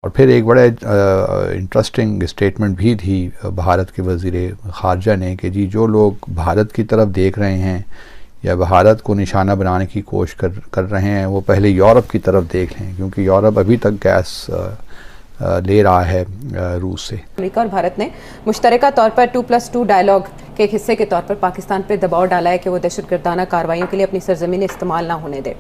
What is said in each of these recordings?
اور پھر ایک بڑا انٹرسٹنگ اسٹیٹمنٹ بھی تھی بھارت کے وزیر خارجہ نے کہ جی جو لوگ بھارت کی طرف دیکھ رہے ہیں یا بھارت کو نشانہ بنانے کی کوشش کر رہے ہیں وہ پہلے یورپ کی طرف دیکھ لیں، کیونکہ یورپ ابھی تک گیس لے رہا ہے روس سے۔ امریکہ اور بھارت نے مشترکہ طور پر 2+2 ڈائیلاگ کے ایک حصے کے طور پر پاکستان پہ دباؤ ڈالا ہے کہ وہ دہشت گردانہ کارروائیوں کے لیے اپنی سرزمین استعمال نہ ہونے دے،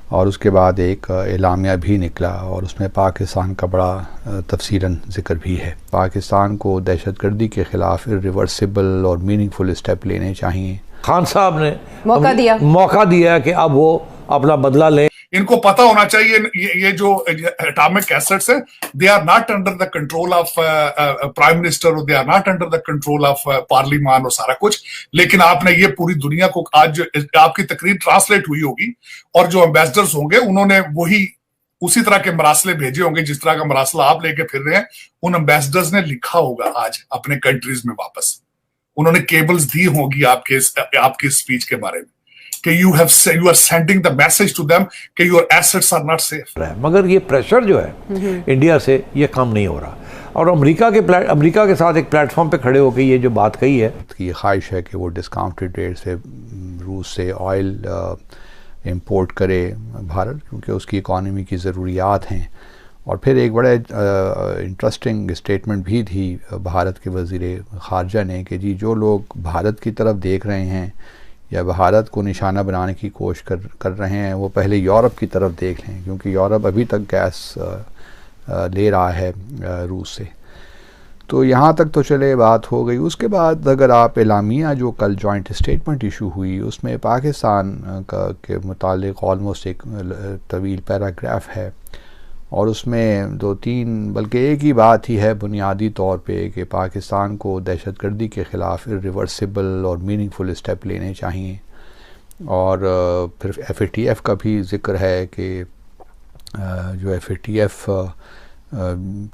اور اس کے بعد ایک اعلامیہ بھی نکلا اور اس میں پاکستان کا بڑا تفصیلاً ذکر بھی ہے۔ پاکستان کو دہشت گردی کے خلاف ریورسیبل اور میننگ فل اسٹیپ لینے چاہیے۔ خان صاحب نے موقع دیا کہ اب وہ اپنا بدلہ لیں۔ ان کو پتا ہونا چاہیے یہ جو اٹامک ایسٹس ہیں they are not under the control of prime minister اور they are not under the control of پارلیمان اور سارا کچھ، لیکن آپ نے یہ پوری دنیا کو آج آپ کی تقریر ٹرانسلیٹ ہوئی ہوگی اور جو امبیسڈرز ہوں گے انہوں نے وہی اسی طرح کے مراسلے بھیجے ہوں گے جس طرح کا مراسلہ آپ لے کے پھر رہے ہیں، ان امبیسڈرز نے لکھا ہوگا آج اپنے کنٹریز میں واپس، انہوں نے کیبلز دی ہوں گی آپ کی اسپیچ کے بارے میں کہ you are sending the message to them کہ your assets are not safe۔ مگر یہ پریشر جو ہے انڈیا سے یہ کم نہیں ہو رہا، اور امریکہ کے ساتھ ایک پلیٹ فارم پہ کھڑے ہو کے یہ جو بات کہی ہے، یہ خواہش ہے کہ وہ ڈسکاؤنٹڈ ریٹ سے روس سے آئل امپورٹ کرے بھارت، کیونکہ اس کی اکانومی کی ضروریات ہیں۔ اور پھر ایک بڑا انٹرسٹنگ اسٹیٹمنٹ بھی تھی بھارت کے وزیر خارجہ نے کہ جی جو لوگ بھارت کی طرف دیکھ رہے ہیں یا بھارت کو نشانہ بنانے کی کوشش کر رہے ہیں وہ پہلے یورپ کی طرف دیکھ لیں، کیونکہ یورپ ابھی تک گیس لے رہا ہے روس سے۔ تو یہاں تک تو چلے بات ہو گئی۔ اس کے بعد اگر آپ اعلامیہ جو کل جوائنٹ اسٹیٹمنٹ ایشو ہوئی اس میں پاکستان کے متعلق آلموسٹ ایک طویل پیراگراف ہے، اور اس میں 2-3 بلکہ ایک ہی بات ہی ہے بنیادی طور پہ کہ پاکستان کو دہشت گردی کے خلاف ریورسیبل اور میننگ فل اسٹیپ لینے چاہیے، اور پھر FATF کا بھی ذکر ہے کہ جو FATF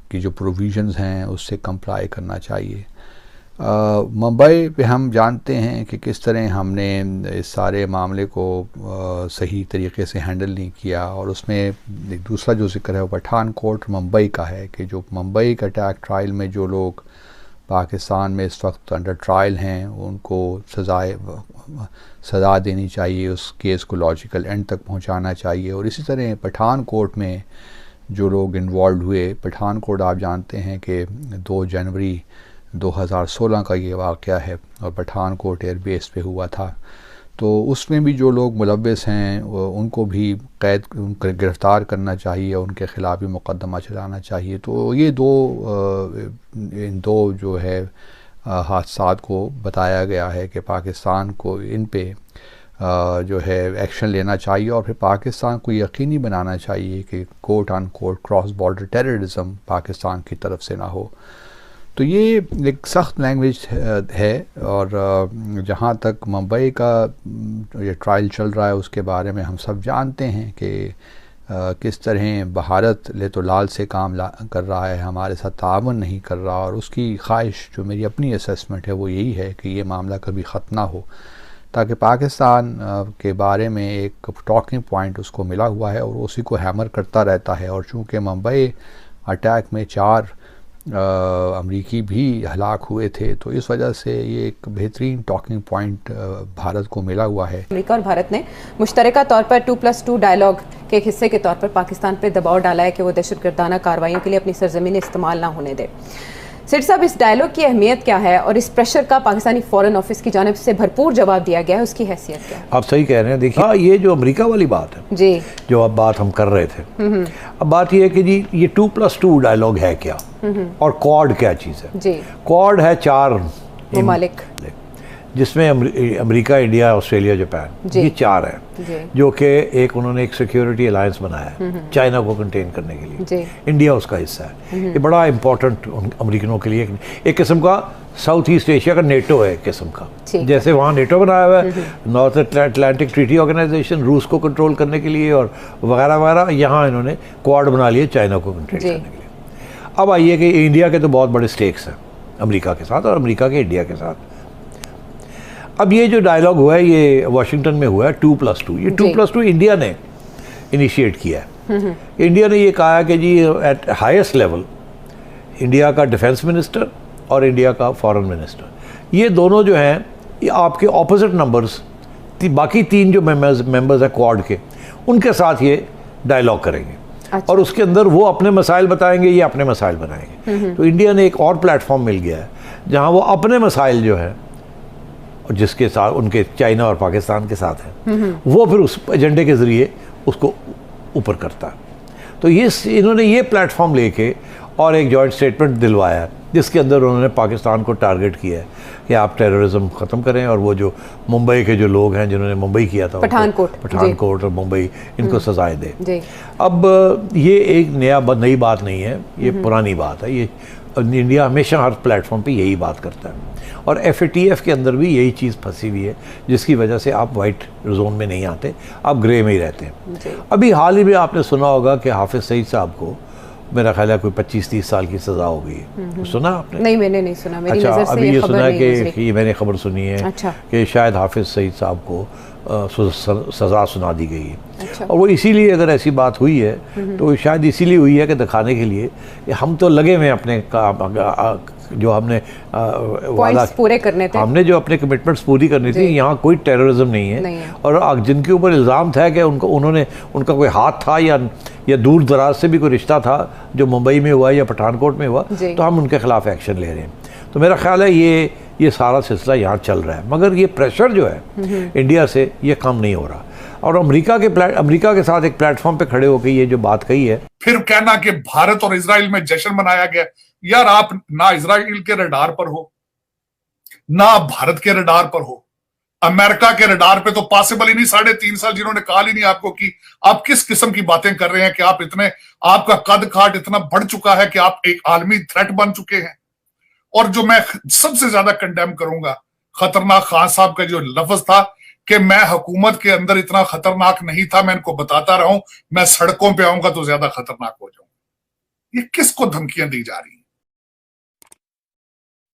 کی جو پروویژنز ہیں اس سے کمپلائی کرنا چاہیے۔ ممبئی پہ ہم جانتے ہیں کہ کس طرح ہم نے اس سارے معاملے کو صحیح طریقے سے ہینڈل نہیں کیا، اور اس میں ایک دوسرا جو ذکر ہے وہ پٹھان کوٹ ممبئی کا ہے کہ جو ممبئی کا اٹیک ٹرائل میں جو لوگ پاکستان میں اس وقت انڈر ٹرائل ہیں ان کو سزا دینی چاہیے، اس کیس کو لاجیکل اینڈ تک پہنچانا چاہیے۔ اور اسی طرح پٹھان کوٹ میں جو لوگ انوالوڈ ہوئے، پٹھان کوٹ آپ جانتے ہیں کہ 2 جنوری 2016 کا یہ واقعہ ہے اور پٹھان کوٹ ایئر بیس پہ ہوا تھا، تو اس میں بھی جو لوگ ملوث ہیں ان کو بھی گرفتار کرنا چاہیے، ان کے خلاف بھی مقدمہ چلانا چاہیے۔ تو یہ ان دو جو ہے حادثات کو بتایا گیا ہے کہ پاکستان کو ان پہ جو ہے ایکشن لینا چاہیے، اور پھر پاکستان کو یقینی بنانا چاہیے کہ کوٹ آن کوٹ کراس بارڈر ٹیررزم پاکستان کی طرف سے نہ ہو۔ تو یہ ایک سخت لینگویج ہے، اور جہاں تک ممبئی کا یہ ٹرائل چل رہا ہے اس کے بارے میں ہم سب جانتے ہیں کہ کس طرح بھارت لے تو لال سے کام کر رہا ہے، ہمارے ساتھ تعاون نہیں کر رہا، اور اس کی خواہش جو میری اپنی اسیسمنٹ ہے وہ یہی ہے کہ یہ معاملہ کبھی ختم نہ ہو، تاکہ پاکستان کے بارے میں ایک ٹاکنگ پوائنٹ اس کو ملا ہوا ہے اور اسی کو ہیمر کرتا رہتا ہے۔ اور چونکہ ممبئی اٹیک میں 4 امریکی بھی ہلاک ہوئے تھے، تو اس وجہ سے یہ ایک بہترین ٹاکنگ پوائنٹ بھارت کو ملا ہوا ہے۔ امریکہ اور بھارت نے مشترکہ طور پر 2+2 ڈائیلاگ کے ایک حصے کے طور پر پاکستان پہ دباؤ ڈالا ہے کہ وہ دہشت گردانہ کارروائیوں کے لیے اپنی سرزمین استعمال نہ ہونے دے۔ سیٹ صاحب، اس ڈائیلاگ کی اہمیت کیا ہے اور اس پریشر کا پاکستانی فورن آفس کی جانب سے بھرپور جواب دیا گیا ہے، اس کی حیثیت کیا ہے؟ آپ صحیح کہہ رہے ہیں۔ دیکھیے یہ جو امریکہ والی بات ہے جی، جو اب بات ہم کر رہے تھے، اب بات یہ ہے کہ جی یہ 2+2 ڈائیلاگ ہے کیا، اور کوڈ کیا چیز ہے؟ جی، کوڈ ہے 4 ممالک جس میں امریکہ، انڈیا، آسٹریلیا، جاپان، یہ 4 ہیں، جو کہ انہوں نے ایک سیکیورٹی الائنس بنایا ہے چائنا کو کنٹین کرنے کے لیے۔ انڈیا اس کا حصہ ہے، یہ بڑا امپورٹنٹ امریکنوں کے لیے ایک قسم کا ساؤتھ ایسٹ ایشیا کا نیٹو ہے، ایک قسم کا، جیسے وہاں نیٹو بنایا ہوا ہے، نارتھ اٹلانٹک ٹریٹی آرگنائزیشن، روس کو کنٹرول کرنے کے لیے اور وغیرہ وغیرہ، یہاں انہوں نے کوڈ بنا لیے چائنا کو کنٹرول کرنے کے لیے۔ اب آئیے کہ انڈیا کے تو بہت بڑے سٹیکس ہیں امریکہ کے ساتھ، اور امریکہ کے انڈیا کے ساتھ۔ اب یہ جو ڈائیلاگ ہوا ہے یہ واشنگٹن میں ہوا ہے 2+2، یہ 2+2 انڈیا نے انیشیٹ کیا ہے۔ انڈیا نے یہ کہا کہ جی ایٹ ہائیسٹ لیول انڈیا کا ڈیفنس منسٹر اور انڈیا کا فارن منسٹر یہ دونوں جو ہیں یہ آپ کے اپوزٹ نمبرز باقی 3 جو ممبرز ہیں کوڈ کے ان کے ساتھ یہ ڈائلاگ کریں گے. اچھا. اور اس کے اندر وہ اپنے مسائل بتائیں گے، یہ اپنے مسائل بنائیں گے. تو انڈیا نے ایک اور پلیٹ فارم مل گیا ہے جہاں وہ اپنے مسائل جو ہیں جس کے ساتھ ان کے چائنا اور پاکستان کے ساتھ ہیں وہ پھر اس ایجنڈے کے ذریعے اس کو اوپر کرتا ہے. تو انہوں نے یہ پلیٹ فارم لے کے اور ایک جوائنٹ سٹیٹمنٹ دلوایا ہے جس کے اندر انہوں نے پاکستان کو ٹارگٹ کیا ہے کہ آپ ٹیررزم ختم کریں اور وہ جو ممبئی کے جو لوگ ہیں جنہوں نے ممبئی کیا تھا پٹھان کوٹ اور ممبئی ان کو سزائیں دیں. اب یہ ایک نئی بات نہیں ہے، یہ پرانی بات ہے. یہ انڈیا ہمیشہ ہر پلیٹ فارم پہ یہی بات کرتا ہے اور ایف اے ٹی ایف کے اندر بھی یہی چیز پھنسی ہوئی ہے جس کی وجہ سے آپ وائٹ زون میں نہیں آتے، آپ گرے میں ہی رہتے ہیں. ابھی حال ہی میں آپ نے سنا ہوگا کہ حافظ سعید صاحب کو میرا خیال ہے کوئی 25-30 سال کی سزا ہو گئی ہے. سنا آپ نے؟ نہیں، میں نے نہیں سنا. میری اچھا، نظر سے ابھی یہ سنا نہیں کہ یہ میں نے خبر سنی ہے کہ شاید حافظ سعید صاحب کو سزا سنا دی گئی ہے. اور وہ اسی لیے اگر ایسی بات ہوئی ہے تو شاید اسی لیے ہوئی ہے کہ دکھانے کے لیے کہ ہم تو لگے ہوئے اپنے جو ہم نے پورے کرنے تھے، ہم نے جو اپنے کمٹمنٹس پوری کرنی تھی. یہاں کوئی ٹیررزم نہیں ہے اور جن کے اوپر الزام تھا کہ ان کا کوئی ہاتھ تھا یا دور دراز سے بھی کوئی رشتہ تھا جو ممبئی میں ہوا یا پٹھان کوٹ میں ہوا تو ہم ان کے خلاف ایکشن لے رہے ہیں. تو میرا خیال ہے یہ سارا سلسلہ یہاں چل رہا ہے، مگر یہ پریشر جو ہے انڈیا سے یہ کم نہیں ہو رہا. اور امریکہ کے ساتھ ایک پلیٹ فارم پہ کھڑے ہو کے یہ جو بات کہی ہے پھر کہنا کہ بھارت اور اسرائیل میں جشن منایا گیا. یار آپ نہ اسرائیل کے ریڈار پر ہو نہ بھارت کے ریڈار پر ہو. امریکہ کے ریڈار پہ تو پاسبل ہی نہیں. 3.5 سال جنہوں نے کال ہی نہیں آپ کو کی. آپ کس قسم کی باتیں کر رہے ہیں کہ آپ کا قد کاٹ اتنا بڑھ چکا ہے کہ آپ ایک عالمی تھریٹ بن چکے ہیں. اور جو میں سب سے زیادہ کنڈیم کروں گا خطرناک خان صاحب کا جو لفظ تھا کہ میں حکومت کے اندر اتنا خطرناک نہیں تھا، میں ان کو بتاتا رہا ہوں میں سڑکوں پہ آؤں گا تو زیادہ خطرناک ہو جاؤں. یہ کس کو دھمکیاں دی جا رہی ہیں؟